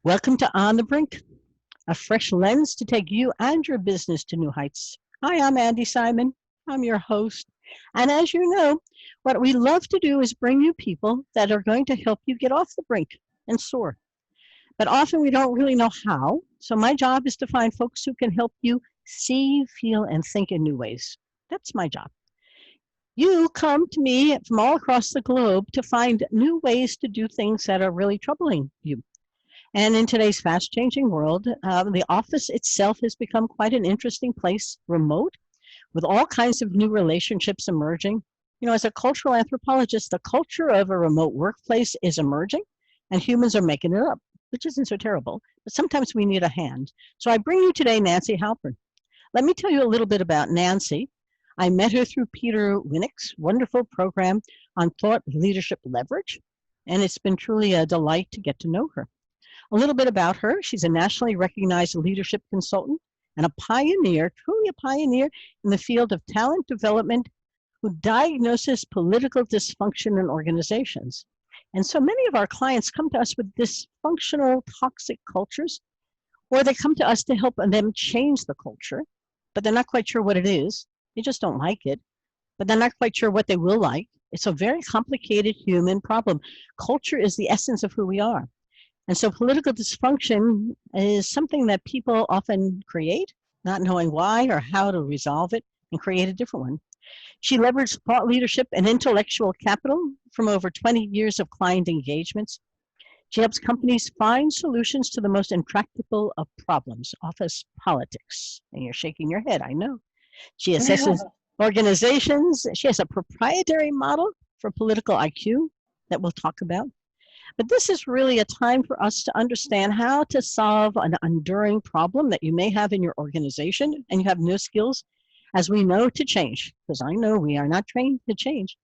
Welcome to On the Brink, a fresh lens to take you and your business to new heights. Hi, I'm Andi Simon. I'm your host. And as you know, what we love to do is bring you people that are going to help you get off the brink and soar. But often we don't really know how. So my job is to find folks who can help you see, feel, and think in new ways. That's my job. You come to me from all across the globe to find new ways to do things that are really troubling you. And in today's fast changing world, the office itself has become quite an interesting place, remote, with all kinds of new relationships emerging. You know, as a cultural anthropologist, the culture of a remote workplace is emerging, and humans are making it up, which isn't so terrible. But sometimes we need a hand. So I bring you today Nancy Halpern. Let me tell you a little bit about Nancy. I met her through Peter Winnick's wonderful program on thought leadership leverage, and it's been truly a delight to get to know her. A little bit about her. She's a nationally recognized leadership consultant and a pioneer, truly a pioneer in the field of talent development who diagnoses political dysfunction in organizations. And so many of our clients come to us with dysfunctional, toxic cultures, or they come to us to help them change the culture, but they're not quite sure what it is. They just don't like it, but they're not quite sure what they will like. It's a very complicated human problem. Culture is the essence of who we are. And so political dysfunction is something that people often create, not knowing why or how to resolve it and create a different one. She leveraged thought leadership and intellectual capital from over 20 years of client engagements. She helps companies find solutions to the most intractable of problems, office politics. And you're shaking your head, I know. She assesses organizations. She has a proprietary model for political IQ that we'll talk about. But this is really a time for us to understand how to solve an enduring problem that you may have in your organization and you have no skills, as we know, to change, because I know we are not trained to change.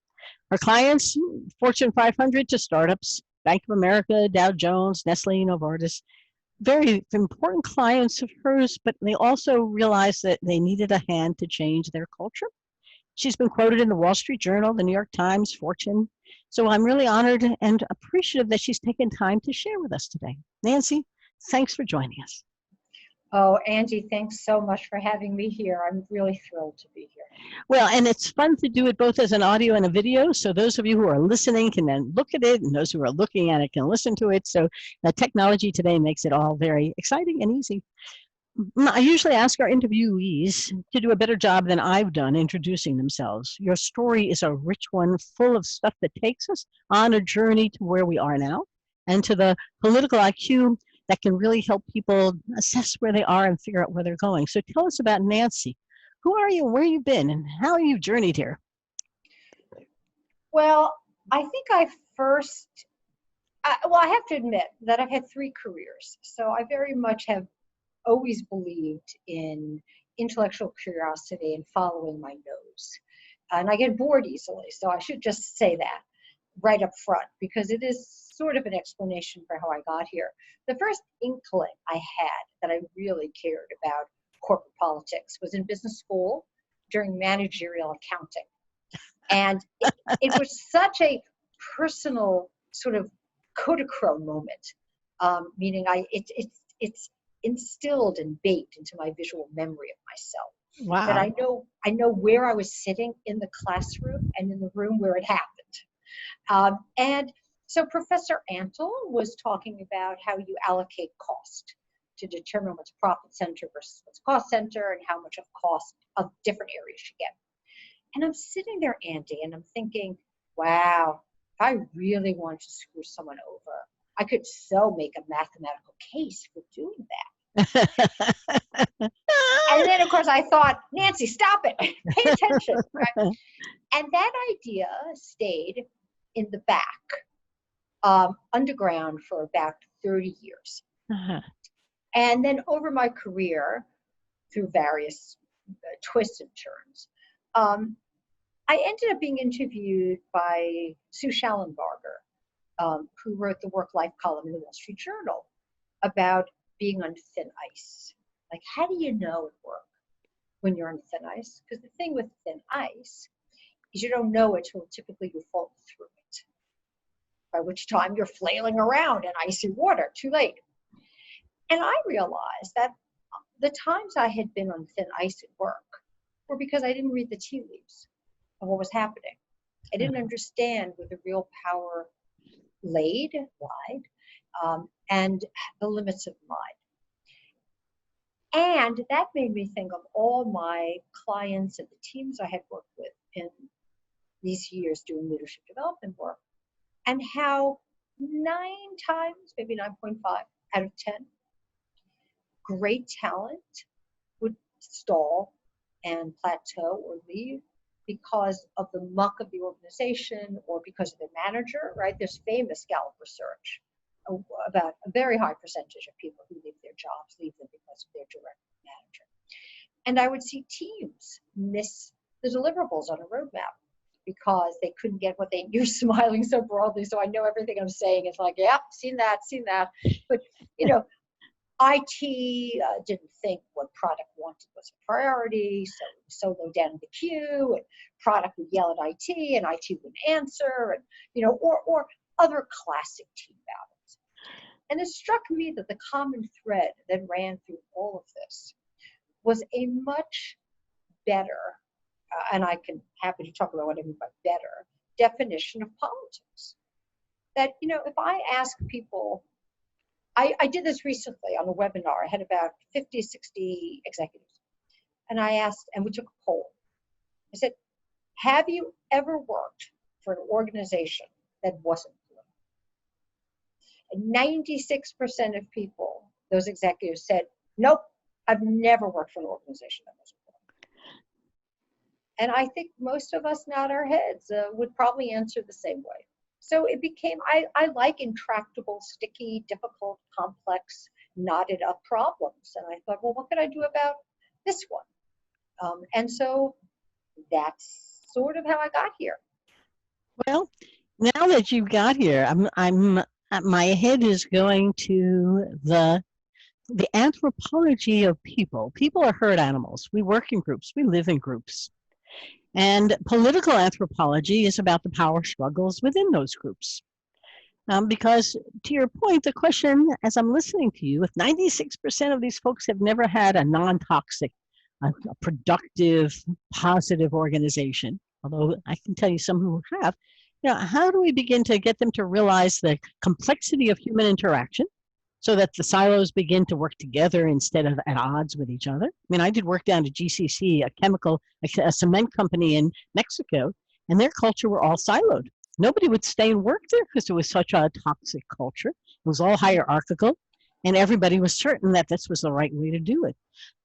Our clients, Fortune 500 to startups, Bank of America, Dow Jones, Nestle, Novartis, very important clients of hers, but they also realized that they needed a hand to change their culture. She's been quoted in the Wall Street Journal, the New York Times, Fortune. So I'm really honored and appreciative that she's taken time to share with us today. Nancy, thanks for joining us. Oh, Angie, thanks so much for having me here. I'm really thrilled to be here. Well, and it's fun to do it both as an audio and a video. So those of you who are listening can then look at it, and those who are looking at it can listen to it. So the technology today makes it all very exciting and easy. I usually ask our interviewees to do a better job than I've done introducing themselves. Your story is a rich one, full of stuff that takes us on a journey to where we are now and to the political IQ that can really help people assess where they are and figure out where they're going. So tell us about Nancy. Who are you, where you've been, and how you've journeyed here? Well, I think I have to admit that I've had 3 careers. So I very much have always believed in intellectual curiosity and following my nose. And I get bored easily, so I should just say that right up front, because it is sort of an explanation for how I got here. The first inkling I had that I really cared about corporate politics was in business school during managerial accounting. And it was such a personal sort of Kodachrome moment, meaning it's instilled and baked into my visual memory of myself. Wow. That I know where I was sitting in the classroom and in the room where it happened. And so Professor Antle was talking about how you allocate cost to determine what's profit center versus what's cost center and how much of cost of different areas you get. And I'm sitting there, Andy, and I'm thinking, wow, if I really wanted to screw someone over, I could so make a mathematical case for doing that. And then, of course, I thought, Nancy, stop it. Pay attention. Right? And that idea stayed in the back, underground, for about 30 years. Uh-huh. And then over my career, through various twists and turns, I ended up being interviewed by Sue Schallenbarger, who wrote the work-life column in the Wall Street Journal about being on thin ice. Like, how do you know at work when you're on thin ice? Because the thing with thin ice is you don't know it till typically you fall through it, by which time you're flailing around in icy water, too late. And I realized that the times I had been on thin ice at work were because I didn't read the tea leaves of what was happening. I didn't understand where the real power lied, and the limits of mind. And that made me think of all my clients and the teams I had worked with in these years doing leadership development work, and how 9 times, maybe 9.5 out of 10, great talent would stall and plateau or leave because of the muck of the organization or because of the manager, right? There's famous Gallup research about a very high percentage of people who leave their jobs leave them because of their direct manager. And I would see teams miss the deliverables on a roadmap because they couldn't get what they, you're smiling so broadly, so I know everything I'm saying is like, yeah, seen that. But, you know, IT didn't think what product wanted was a priority, so low down in the queue, and product would yell at IT, and IT wouldn't answer, and or other classic team battles. And it struck me that the common thread that ran through all of this was a much better, and I can happy to talk about what I mean by better, definition of politics. That, if I ask people, I did this recently on a webinar. I had about 50, 60 executives. And I asked, and we took a poll. I said, have you ever worked for an organization that wasn't political? And 96% of people, those executives said, nope, I've never worked for an organization that wasn't political. And I think most of us nod our heads would probably answer the same way. So it became, I like intractable, sticky, difficult, complex, knotted up problems. And I thought, well, what can I do about this one? And so that's sort of how I got here. Well, now that you got here, I'm my head is going to the anthropology of people. People are herd animals. We work in groups. We live in groups. And political anthropology is about the power struggles within those groups. Because to your point, the question, as I'm listening to you, if 96% of these folks have never had a non-toxic, a productive, positive organization, although I can tell you some who have, how do we begin to get them to realize the complexity of human interaction so that the silos begin to work together instead of at odds with each other? I mean, I did work down at GCC, a cement company in Mexico, and their culture were all siloed. Nobody would stay and work there because it was such a toxic culture. It was all hierarchical, and everybody was certain that this was the right way to do it.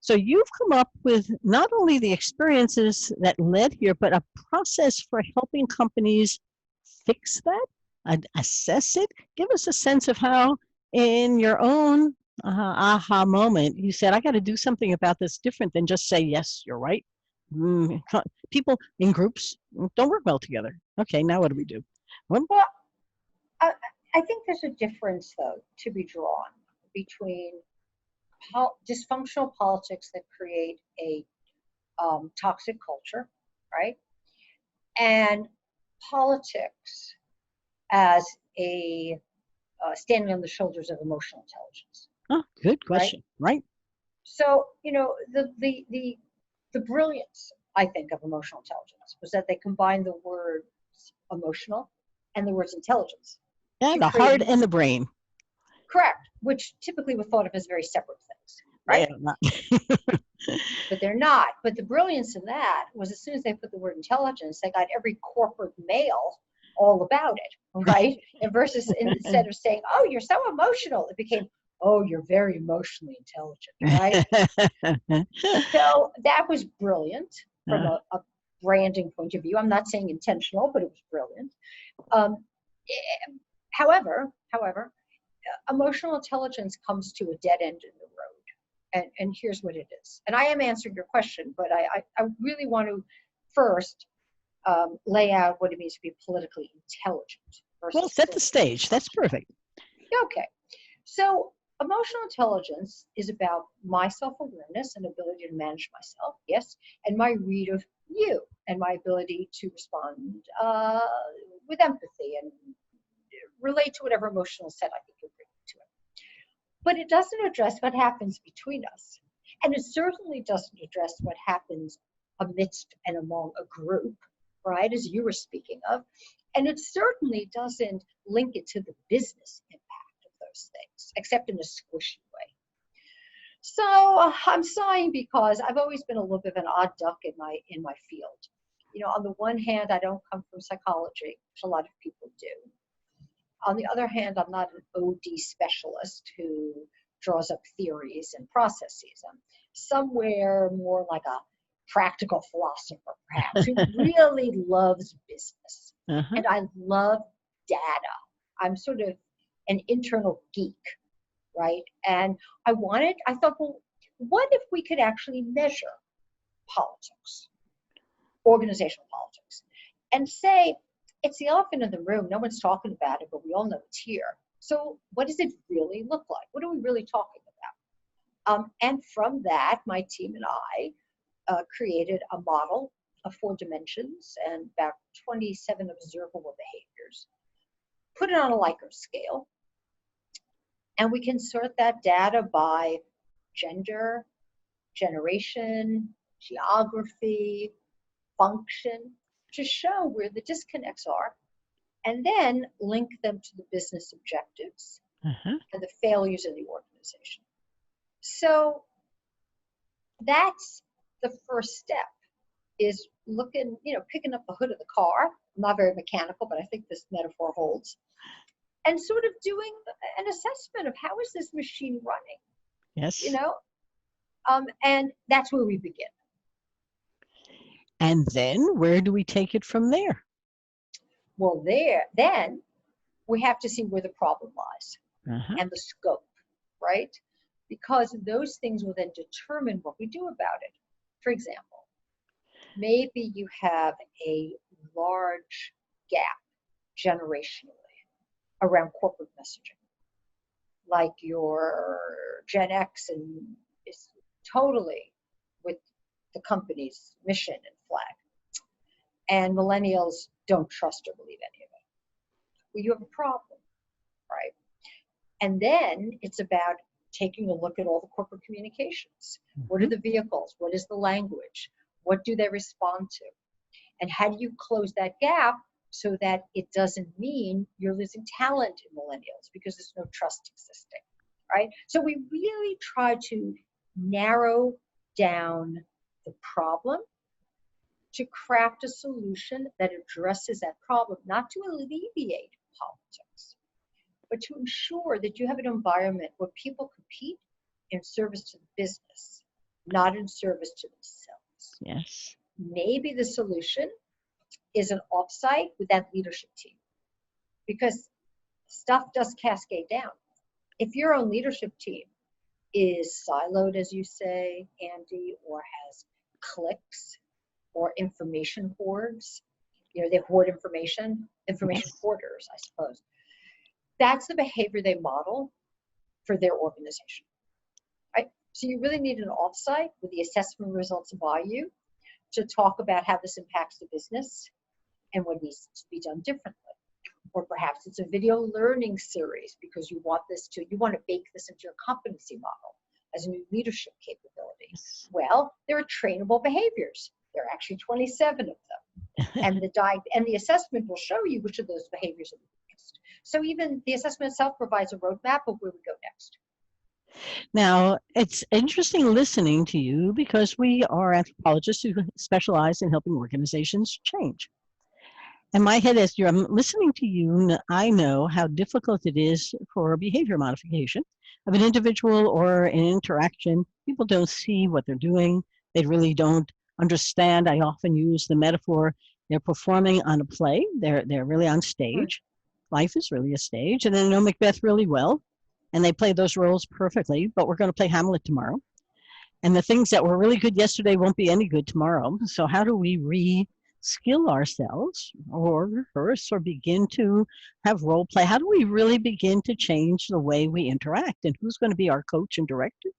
So you've come up with not only the experiences that led here, but a process for helping companies fix that, assess it. Give us a sense of how, in your own aha moment, you said, I got to do something about this different than just say, yes, you're right. People in groups don't work well together. Okay, now what do we do? Well, I think there's a difference, though, to be drawn between dysfunctional politics that create a toxic culture, right? And politics as a standing on the shoulders of emotional intelligence. Oh, good question. Right? So, the brilliance, I think, of emotional intelligence was that they combined the words emotional and the words intelligence. Yeah, the heart and the brain. Correct, which typically were thought of as very separate things, right? But they're not. But the brilliance in that was as soon as they put the word intelligence, they got every corporate mail all about it, right? And versus instead of saying, oh, you're so emotional, it became, oh, you're very emotionally intelligent, right? So that was brilliant from a branding point of view. I'm not saying intentional, but it was brilliant. However, emotional intelligence comes to a dead end in the road. And here's what it is. And I am answering your question, but I really want to first lay out what it means to be politically intelligent. Well, set the stage. That's perfect. Okay. So emotional intelligence is about my self-awareness and ability to manage myself, yes, and my read of you and my ability to respond with empathy and relate to whatever emotional set I think you're bringing to it. but it doesn't address what happens between us. And it certainly doesn't address what happens amidst and among a group, right, as you were speaking of. And it certainly doesn't link it to the business impact of those things, except in a squishy way. So I'm sighing because I've always been a little bit of an odd duck in my field. You know, on the one hand, I don't come from psychology, which a lot of people do. On the other hand, I'm not an OD specialist who draws up theories and processes. I'm somewhere more like a practical philosopher, perhaps, who really loves business. And I love data. I'm sort of an internal geek, right? And I thought, well, what if we could actually measure politics, organizational politics, and say, it's the elephant in the room. No one's talking about it, but we all know it's here. So what does it really look like? What are we really talking about? And from that, my team and I created a model of 4 dimensions and about 27 observable behaviors, put it on a Likert scale, and we can sort that data by gender, generation, geography, function, to show where the disconnects are, and then link them to the business objectives and the failures of the organization. So that's the first step, is looking, picking up the hood of the car. I'm not very mechanical, but I think this metaphor holds. And sort of doing an assessment of how is this machine running? Yes. And that's where we begin. And then where do we take it from there? Well, then we have to see where the problem lies and the scope, right? Because those things will then determine what we do about it. For example, maybe you have a large gap generationally around corporate messaging. Like your Gen X is totally with the company's mission and flag. And millennials don't trust or believe any of it. Well, you have a problem, right? And then it's about taking a look at all the corporate communications. What are the vehicles? What is the language? What do they respond to? And how do you close that gap so that it doesn't mean you're losing talent in millennials because there's no trust existing, right? So we really try to narrow down the problem to craft a solution that addresses that problem, not to alleviate politics, but to ensure that you have an environment where people compete in service to the business, not in service to themselves. Yes. Maybe the solution is an offsite with that leadership team, because stuff does cascade down. If your own leadership team is siloed, as you say, Andi, or has cliques or information hoards, they hoard information hoarders, I suppose. That's the behavior they model for their organization, right? So you really need an offsite with the assessment results by you to talk about how this impacts the business and what needs to be done differently. Or perhaps it's a video learning series because you want to bake this into your competency model as a new leadership capability. Well, there are trainable behaviors. There are actually 27 of them. And the assessment will show you which of those behaviors are the weakest. So even the assessment itself provides a roadmap of where we go next. Now, it's interesting listening to you because we are anthropologists who specialize in helping organizations change. In my head, as I'm listening to you, I know how difficult it is for behavior modification of an individual or an interaction. People don't see what they're doing. They really don't understand. I often use the metaphor, they're performing on a play. They're really on stage. Life is really a stage. And they know Macbeth really well. And they play those roles perfectly. But we're going to play Hamlet tomorrow. And the things that were really good yesterday won't be any good tomorrow. So how do we skill ourselves or rehearse or begin to have role play? How do we really begin to change the way we interact? And who's going to be our coach and director?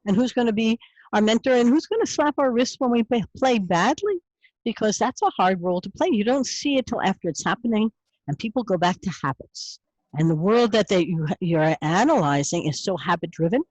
And who's going to be our mentor? And who's going to slap our wrists when we play badly? Because that's a hard role to play. You don't see it till after it's happening and people go back to habits. And the world that you're analyzing is so habit driven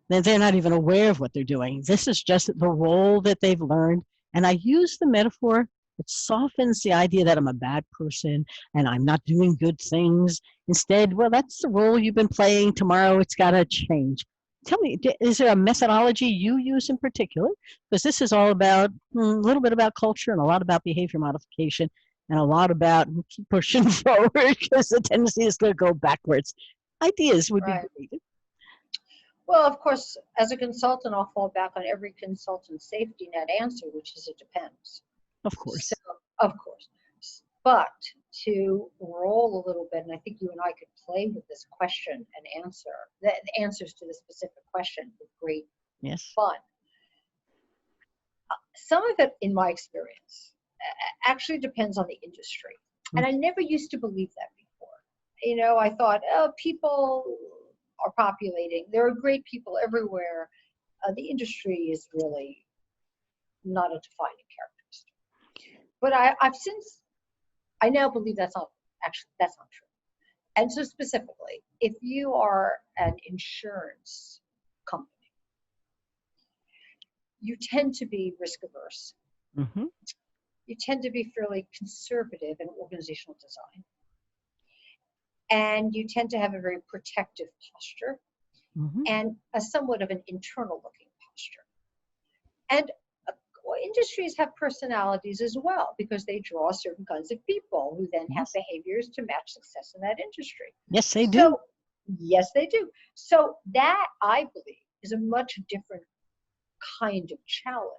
that they're not even aware of what they're doing. This is just the role that they've learned. And I use the metaphor that softens the idea that I'm a bad person and I'm not doing good things. Instead, well, that's the role you've been playing. Tomorrow it's got to change. Tell me, is there a methodology you use in particular? Because this is all about a little bit about culture and a lot about behavior modification and a lot about keep pushing forward because the tendency is to go backwards. Ideas would be great. Well, of course, as a consultant, I'll fall back on every consultant's safety net answer, which is it depends. Of course. So, of course. But to roll a little bit, and I think you and I could play with this question and answer, the answers to the specific question with great fun. Some of it, in my experience, actually depends on the industry. And I never used to believe that before. You know, I thought, oh, people are populating. There are great people everywhere. The industry is really not a defining characteristic. But I now believe that's not true. And so specifically, if you are an insurance company, you tend to be risk averse. Mm-hmm. You tend to be fairly conservative in organizational design. And you tend to have a very protective posture and a somewhat of an internal looking posture. And industries have personalities as well because they draw certain kinds of people who then have behaviors to match success in that industry. Yes, they do. Yes, they do. So that, I believe, is a much different kind of challenge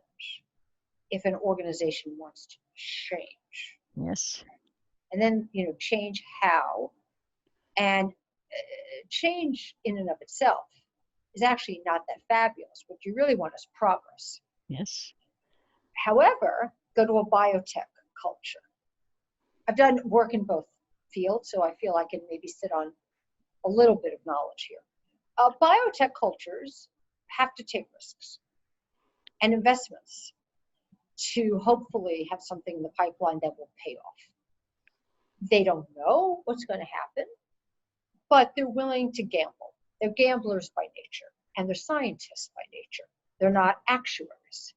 if an organization wants to change. Yes. And then, you know, change how. And change in and of itself is actually not that fabulous. What you really want is progress. Yes. However, go to a biotech culture. I've done work in both fields, so I feel I can maybe sit on a little bit of knowledge here. Biotech cultures have to take risks and investments to hopefully have something in the pipeline that will pay off. They don't know what's going to happen, but they're willing to gamble. They're gamblers by nature, and they're scientists by nature. They're not actuaries,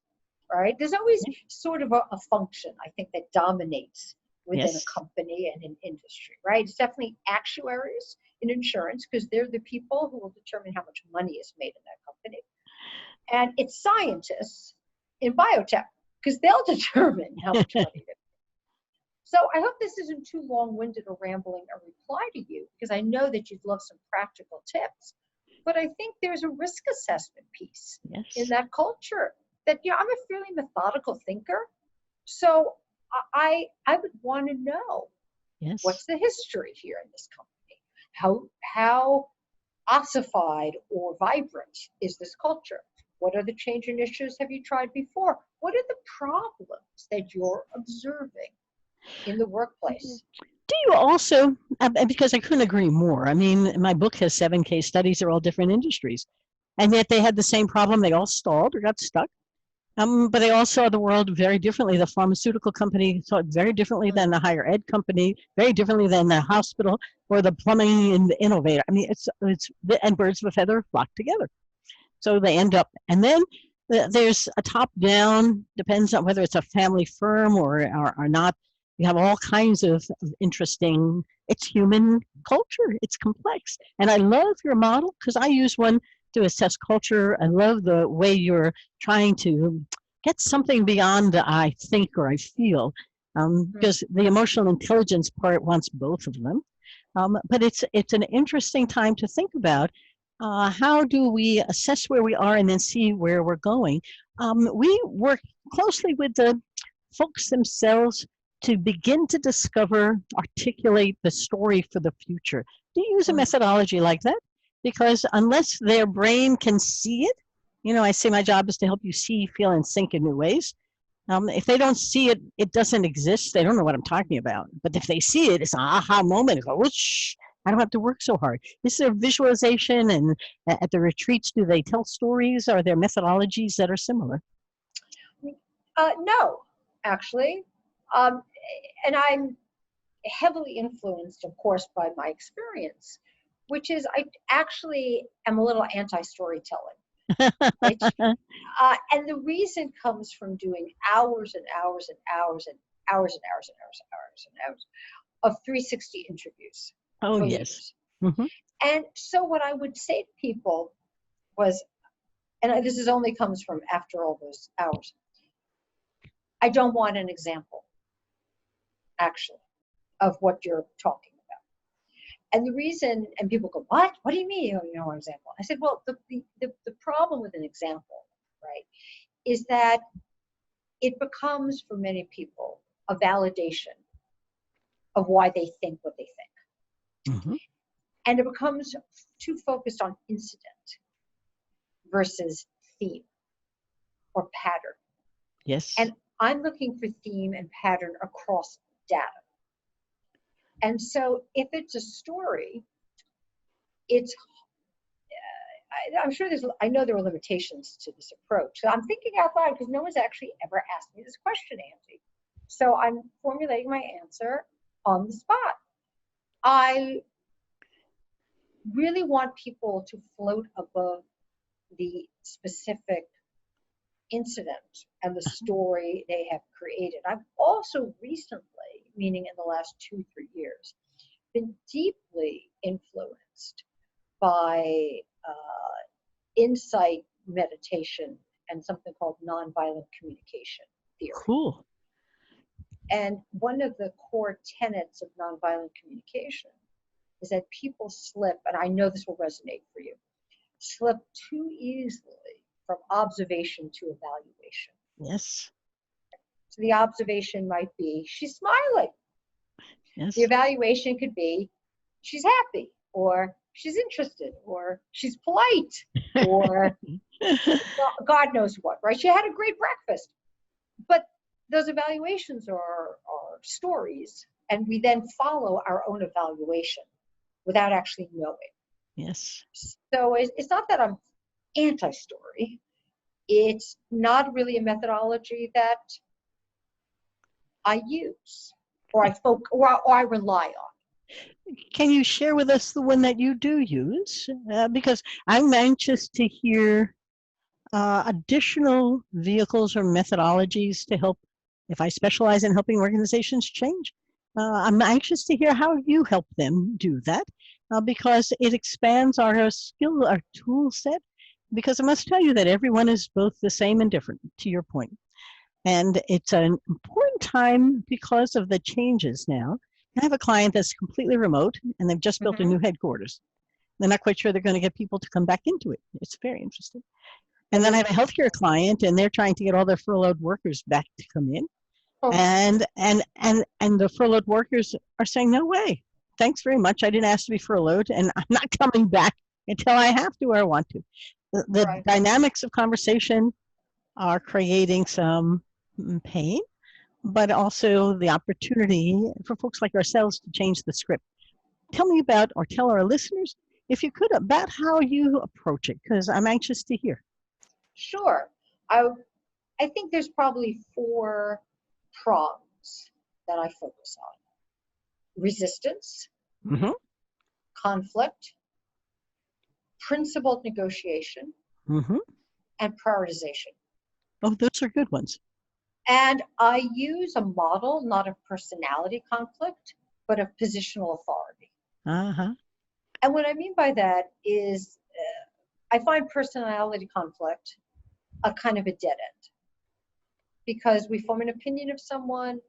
right? There's always sort of a function, I think, that dominates within a company and an industry, right? It's definitely actuaries in insurance because they're the people who will determine how much money is made in that company. And it's scientists in biotech because they'll determine how much money they make. So I hope this isn't too long-winded or rambling a reply to you because I know that you'd love some practical tips. But I think there's a risk assessment piece in that culture that, you know, I'm a fairly methodical thinker. So I would want to know what's the history here in this company? How ossified or vibrant is this culture? What are the change initiatives have you tried before? What are the problems that you're observing in the workplace? Do you also, because I couldn't agree more, I mean, my book has 7 case studies, they're all different industries, and yet they had the same problem, they all stalled or got stuck, but they all saw the world very differently. The pharmaceutical company saw it very differently than the higher ed company, very differently than the hospital or the plumbing and the innovator. I mean, it's and birds of a feather flock together. So they end up, and then there's a top-down, depends on whether it's a family firm or not. You have all kinds of interesting, it's human culture, it's complex. And I love your model because I use one to assess culture. I love the way you're trying to get something beyond the I think or I feel, because the emotional intelligence part wants both of them. But it's an interesting time to think about how do we assess where we are and then see where we're going. We work closely with the folks themselves to begin to discover, articulate the story for the future. Do you use a methodology like that? Because unless their brain can see it, you know, I say my job is to help you see, feel, and think in new ways. If they don't see it, it doesn't exist. They don't know what I'm talking about. But if they see it, it's an aha moment. Go, whoosh, I don't have to work so hard. Is there visualization? And at the retreats, do they tell stories? Are there methodologies that are similar? No, actually. And I'm heavily influenced, of course, by my experience, which is I actually am a little anti-storytelling. Which, and the reason comes from doing hours and hours and hours and hours and hours and hours and hours and hours of 360 interviews Oh, for yes. leaders. Mm-hmm. And so what I would say to people was, and this is only comes from after all those hours, I don't want an example, actually, of what you're talking about. And the reason, and people go, what? What do you mean? You know, an example. I said, well, the problem with an example, right, is that it becomes for many people a validation of why they think what they think. Mm-hmm. And it becomes too focused on incident versus theme or pattern. Yes. And I'm looking for theme and pattern across data. And so if it's a story, it's, I'm sure I know there are limitations to this approach. So I'm thinking out loud because no one's actually ever asked me this question, Andy. So I'm formulating my answer on the spot. I really want people to float above the specific incident and the story they have created. I've also recently, meaning in the last 2-3 years, been deeply influenced by insight meditation and something called nonviolent communication theory. Cool. And one of the core tenets of nonviolent communication is that people slip, and I know this will resonate for you, slip too easily from observation to evaluation. Yes. So the observation might be, she's smiling. Yes. The evaluation could be, she's happy, or she's interested, or she's polite, or God knows what, right? She had a great breakfast. But those evaluations are stories, and we then follow our own evaluation without actually knowing. Yes. So it's not that I'm anti-story. It's not really a methodology that I use or I rely on. Can you share with us the one that you do use? Because I'm anxious to hear additional vehicles or methodologies to help. If I specialize in helping organizations change, I'm anxious to hear how you help them do that because it expands our skill, our tool set. Because I must tell you that everyone is both the same and different, to your point. And it's an important time because of the changes now. I have a client that's completely remote, and they've just built a new headquarters. They're not quite sure they're going to get people to come back into it. It's very interesting. And then I have a healthcare client, and they're trying to get all their furloughed workers back to come in. Oh. And the furloughed workers are saying, no way. Thanks very much. I didn't ask to be furloughed, and I'm not coming back until I have to or I want to. The Right. dynamics of conversation are creating some pain, but also the opportunity for folks like ourselves to change the script. Tell me about, or tell our listeners, if you could, about how you approach it, because I'm anxious to hear. Sure. I think there's probably 4 prongs that I focus on. Resistance, Mm-hmm. conflict, principled negotiation, Mm-hmm. and prioritization. Oh, those are good ones. And I use a model, not of personality conflict, but of positional authority. Uh-huh. And what I mean by that is I find personality conflict a kind of a dead end because we form an opinion of someone,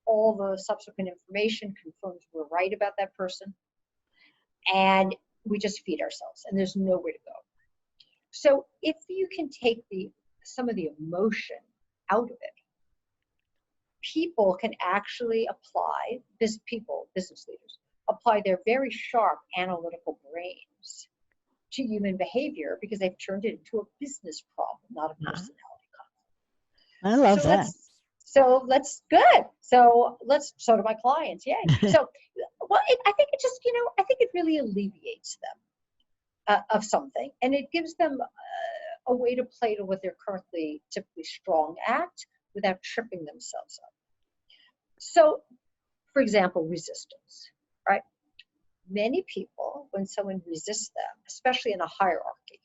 all the subsequent information confirms we're right about that person, and we just feed ourselves and there's nowhere to go. So if you can take some of the emotion out of it, people can actually apply, business leaders, apply their very sharp analytical brains to human behavior because they've turned it into a business problem, not a personality conflict. I love that. So to my clients, yay. So, well, I think it just, I think it really alleviates them of something, and it gives them a way to play to what they're currently typically strong at without tripping themselves up. So For example, resistance, right? Many people, when someone resists them, especially in a hierarchy,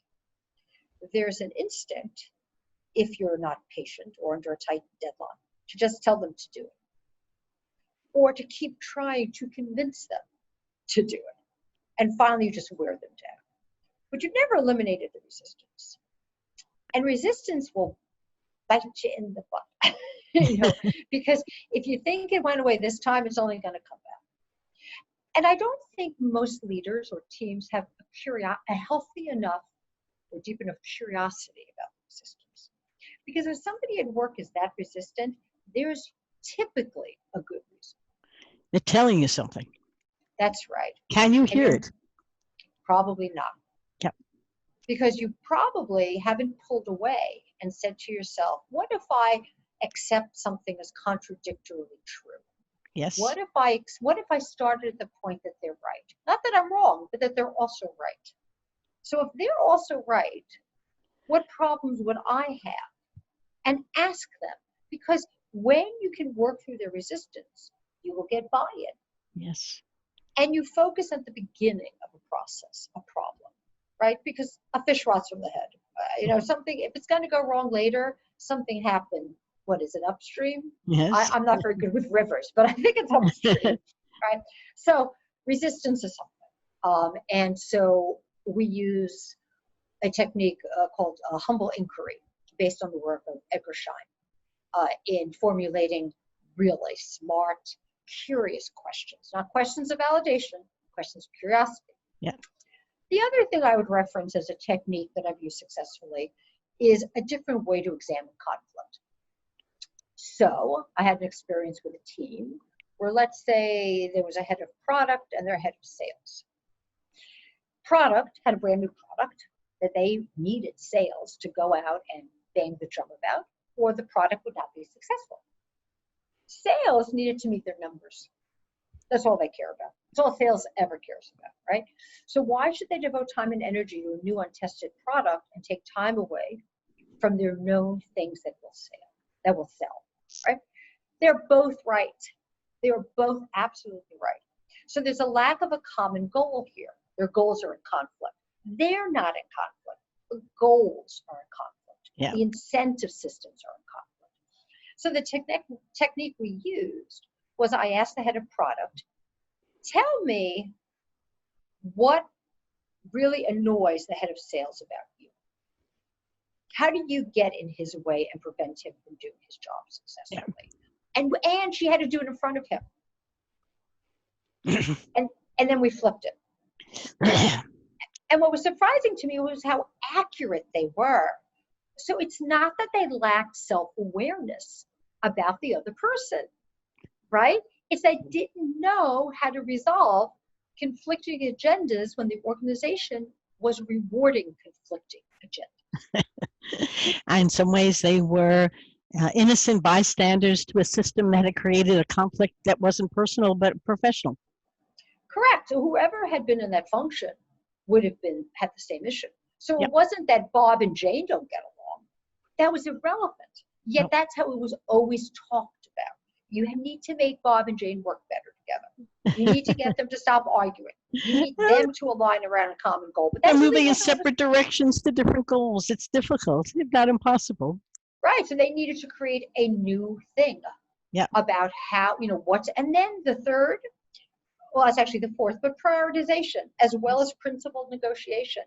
there's an instinct, if you're not patient or under a tight deadline, to just tell them to do it, or to keep trying to convince them to do it. And finally, you just wear them down. But you've never eliminated the resistance. And resistance will bite you in the butt, because if you think it went away this time, it's only going to come back. And I don't think most leaders or teams have a healthy enough or deep enough curiosity about resistance. Because if somebody at work is that resistant, there's typically a good reason. They're telling you something. That's right. Can you hear it? Probably not. Yep. Because you probably haven't pulled away and said to yourself, what if I accept something as contradictorily true? Yes. What if I started at the point that they're right? Not that I'm wrong, but that they're also right. So if they're also right, what problems would I have? And ask them, because when you can work through their resistance, you will get buy-in. Yes. And you focus at the beginning of a process, a problem, right? Because a fish rots from the head. Something, if it's going to go wrong later, something happened. What is it, upstream? Yes. I'm not very good with rivers, but I think it's upstream, right? So resistance is something. And so we use a technique called humble inquiry, based on the work of Edgar Schein, in formulating really smart, curious questions, not questions of validation, questions of curiosity. Yeah. The other thing I would reference as a technique that I've used successfully is a different way to examine conflict. So I had an experience with a team where, let's say, there was a head of product and their head of sales. Product had a brand new product that they needed sales to go out and bang the drum about, or the product would not be successful. Sales needed to meet their numbers. That's all they care about. That's all sales ever cares about, right? So why should they devote time and energy to a new untested product and take time away from their known things that will sell, right? They're both right. They are both absolutely right. So there's a lack of a common goal here. Their goals are in conflict. They're not in conflict. The goals are in conflict. Yeah. The incentive systems are in conflict. So the technique we used was, I asked the head of product, tell me what really annoys the head of sales about you. How do you get in his way and prevent him from doing his job successfully? Yeah. And she had to do it in front of him. and then we flipped it. And what was surprising to me was how accurate they were. So it's not that they lacked self-awareness about the other person, right? It's they didn't know how to resolve conflicting agendas when the organization was rewarding conflicting agendas. In some ways, they were innocent bystanders to a system that had created a conflict that wasn't personal but professional. Correct. So whoever had been in that function would have had the same issue. So Yep. It wasn't that Bob and Jane don't get along. That was irrelevant. Yet Nope. That's how it was always talked about. You need to make Bob and Jane work better together. You need to get them to stop arguing. You need them to align around a common goal. But They're that's moving in separate directions to different goals. It's difficult, if not impossible. Right. So they needed to create a new thing about how, and then the third, well, it's actually the fourth, but prioritization as well as principled negotiation.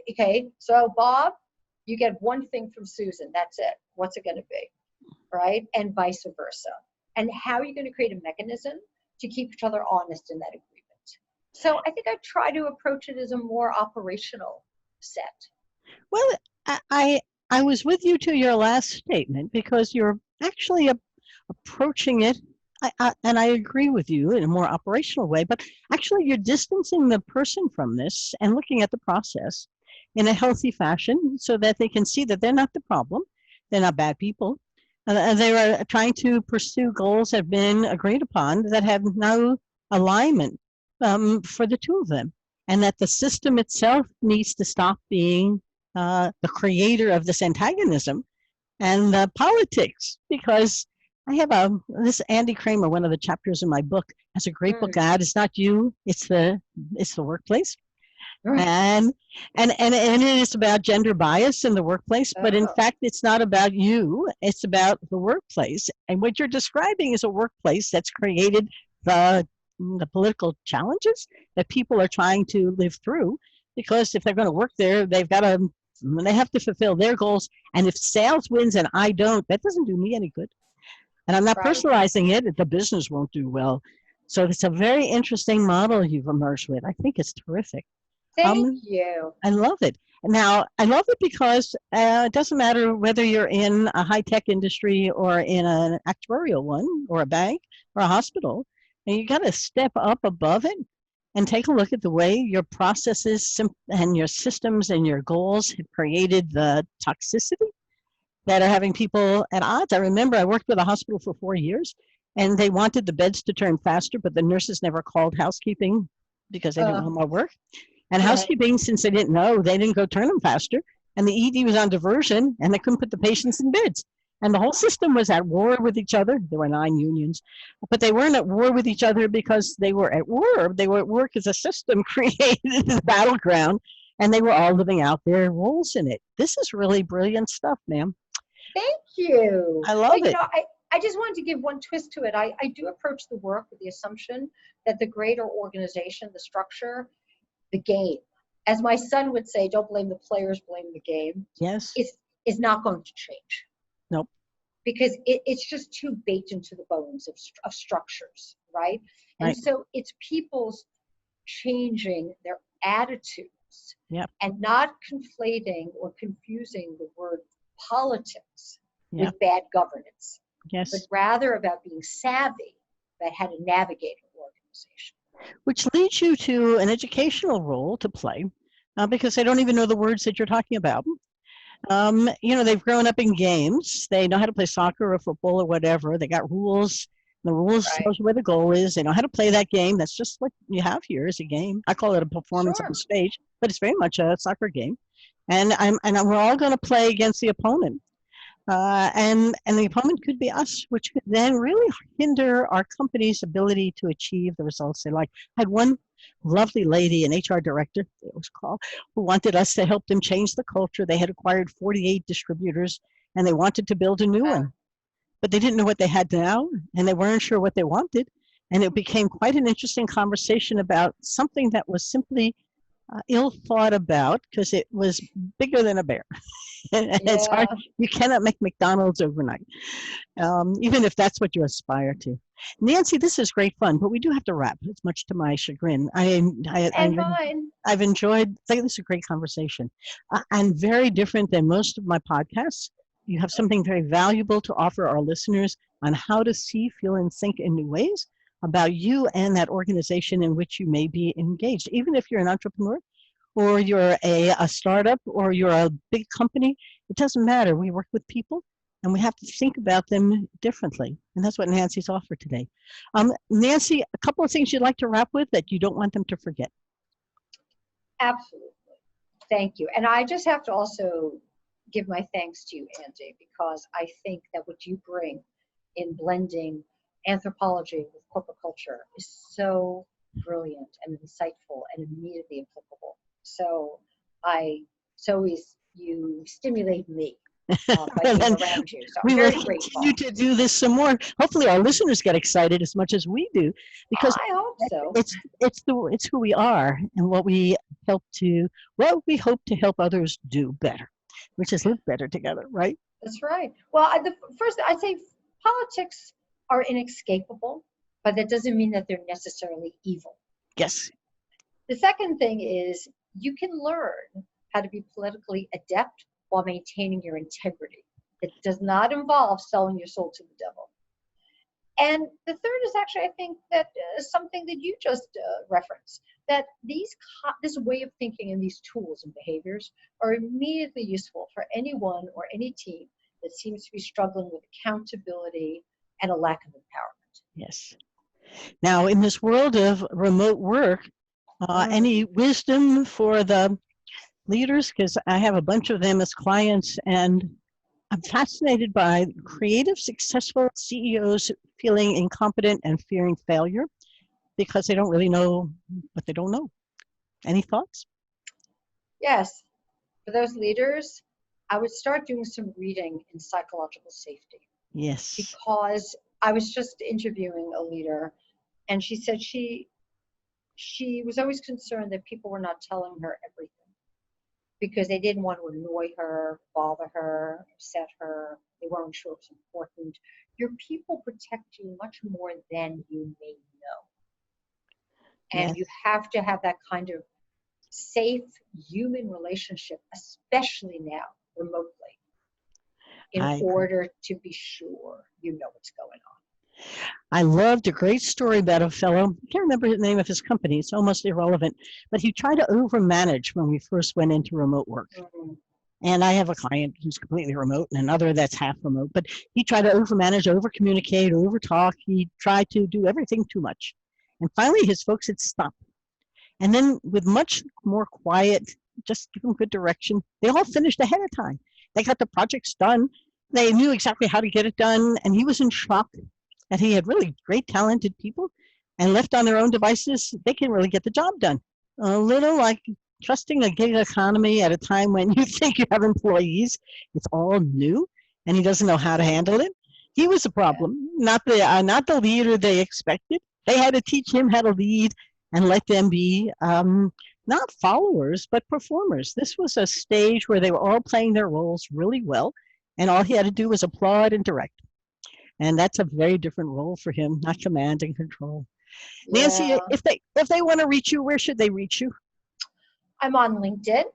Okay, so Bob, you get one thing from Susan, that's it. What's it going to be? Right? And vice versa. And how are you going to create a mechanism to keep each other honest in that agreement? So I think I try to approach it as a more operational set. Well, I was with you to your last statement because you're actually approaching it, and I agree with you in a more operational way, but actually you're distancing the person from this and looking at the process in a healthy fashion so that they can see that they're not the problem. They're not bad people. They are trying to pursue goals that have been agreed upon that have no alignment for the two of them, and that the system itself needs to stop being the creator of this antagonism and the politics, because I have this Andy Kramer, one of the chapters in my book, has a great book Mm. out. It's not you, it's the workplace. Mm. And it is about gender bias in the workplace, but in Oh, fact it's not about you, it's about the workplace. And what you're describing is a workplace that's created the political challenges that people are trying to live through, because if they're going to work there, they have to fulfill their goals. And if sales wins and I don't, that doesn't do me any good. And I'm not right. personalizing it, the business won't do well. So it's a very interesting model you've emerged with. I think it's terrific. Thank Um, you. I love it. Now, I love it because it doesn't matter whether you're in a high-tech industry or in an actuarial one or a bank or a hospital, and you got to step up above it and take a look at the way your processes and your systems and your goals have created the toxicity that are having people at odds. I remember I worked with a hospital for 4 years, and they wanted the beds to turn faster, but the nurses never called housekeeping because they didn't Uh, want more work. And right. housekeeping, since they didn't know, they didn't go turn them faster. And the ED was on diversion, and they couldn't put the patients in beds. And the whole system was at war with each other. There were 9 unions, but they weren't at war with each other because they were at war. They were at work as a system created the battleground, and they were all living out their roles in it. This is really brilliant stuff, ma'am. Thank you. I Well, love you it. know, I just wanted to give one twist to it. I do approach the work with the assumption that the greater organization, the structure, the game, as my son would say, don't blame the players, blame the game, Yes. is is not going to change Nope. because it's just too baked into the bones of structures, right? And Right. so it's people's changing their attitudes Yep. and not conflating or confusing the word politics Yep. with bad governance, but Yes. rather about being savvy about how to navigate an organization. Which leads you to an educational role to play, because they don't even know the words that you're talking about. They've grown up in games. They know how to play soccer or football or whatever. They got rules. The rules Right. tells you where the goal is. They know how to play that game. That's just what you have here is a game. I call it a performance on Sure. stage, but it's very much a soccer game. And we're all going to play against the opponent. And the opponent could be us, which could then really hinder our company's ability to achieve the results they like. I had one lovely lady, an HR director, it was called, who wanted us to help them change the culture. They had acquired 48 distributors, and they wanted to build a new Uh, one, but they didn't know what they had now, and they weren't sure what they wanted. And it became quite an interesting conversation about something that was simply ill thought about because it was bigger than a bear. And it's hard. yeah. You cannot make McDonald's overnight, even if that's what you aspire to. Nancy, this is great fun, but we do have to wrap. It's much to my chagrin. And mine. I've enjoyed. I think this is a great conversation, and very different than most of my podcasts. You have something very valuable to offer our listeners on how to see, feel, and think in new ways about you and that organization in which you may be engaged. Even if you're an entrepreneur, or you're a startup, or you're a big company, it doesn't matter. We work with people, and we have to think about them differently. And that's what Nancy's offered today. Nancy, a couple of things you'd like to wrap with that you don't want them to forget. Absolutely. Thank you. And I just have to also give my thanks to you, Andy, because I think that what you bring in blending anthropology with corporate culture is so brilliant and insightful and immediately applicable. You stimulate me by And being then around you. So I'm we will very grateful. continue to do this some more. Hopefully, our listeners get excited as much as we do, because I hope so. it's who we are and what we hope to help others do better, which is live better together, right? That's right. Well, first, I'd say politics are inescapable, but that doesn't mean that they're necessarily evil. Yes. The second thing is you can learn how to be politically adept while maintaining your integrity. It does not involve selling your soul to the devil. And the third is actually, I think, that something that you just referenced, that this way of thinking and these tools and behaviors are immediately useful for anyone or any team that seems to be struggling with accountability and a lack of empowerment. Yes. Now, in this world of remote work, any wisdom for the leaders? Because I have a bunch of them as clients, and I'm fascinated by creative, successful CEOs feeling incompetent and fearing failure because they don't really know what they don't know. Any thoughts? Yes, for those leaders, I would start doing some reading in psychological safety, Yes. because I was just interviewing a leader, and she said she was always concerned that people were not telling her everything because they didn't want to annoy her, bother her, upset her. They weren't sure it was important. Your people protect you much more than you may know. And Yes. you have to have that kind of safe human relationship, especially now remotely, in I agree. order to be sure you know what's going I loved a great story about a fellow. I can't remember the name of his company. It's almost irrelevant. But he tried to overmanage when we first went into remote work. on. And I have a client who's completely remote and another that's half remote. But he tried to overmanage, over-communicate, over-talk. He tried to do everything too much. And finally, his folks had stopped. And then with much more quiet, just give them good direction, they all finished ahead of time. They got the projects done. They knew exactly how to get it done. And he was in shock that he had really great, talented people, and left on their own devices, they can really get the job done. A little like trusting a gig economy at a time when you think you have employees. It's all new, and he doesn't know how to handle it. He was a Yeah. problem, not the leader they expected. They had to teach him how to lead and let them be not followers but performers. This was a stage where they were all playing their roles really well, and all he had to do was applaud and direct. And that's a very different role for him, not command and control. Nancy, Yeah. if they want to reach you, where should they reach you? I'm on LinkedIn.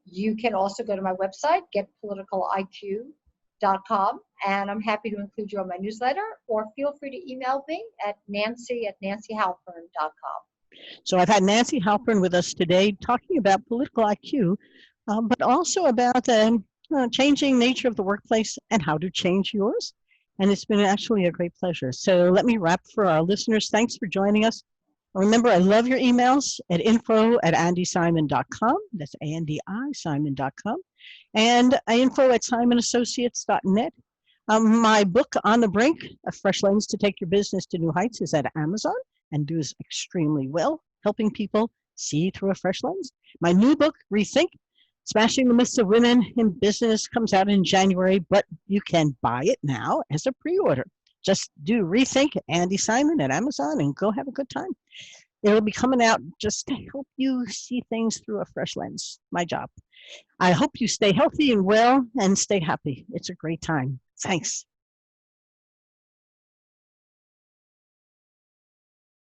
You can also go to my website, getpoliticaliq.com, and I'm happy to include you on my newsletter, or feel free to email me at nancy@nancyhalpern.com. So I've had Nancy Halpern with us today talking about political IQ, but also about the changing nature of the workplace and how to change yours. And it's been actually a great pleasure. So let me wrap for our listeners. Thanks for joining us. Remember, I love your emails at info@andysimon.com. That's ANDI Simon.com. And info@simonassociates.net. My book, On the Brink, A Fresh Lens to Take Your Business to New Heights, is at Amazon and does extremely well, helping people see through a fresh lens. My new book, Rethink, Smashing the Myths of Women in Business, comes out in January, but you can buy it now as a pre-order. Just do Rethink, Andy Simon at Amazon, and go have a good time. It'll be coming out just to help you see things through a fresh lens. My job. I hope you stay healthy and well and stay happy. It's a great time. Thanks.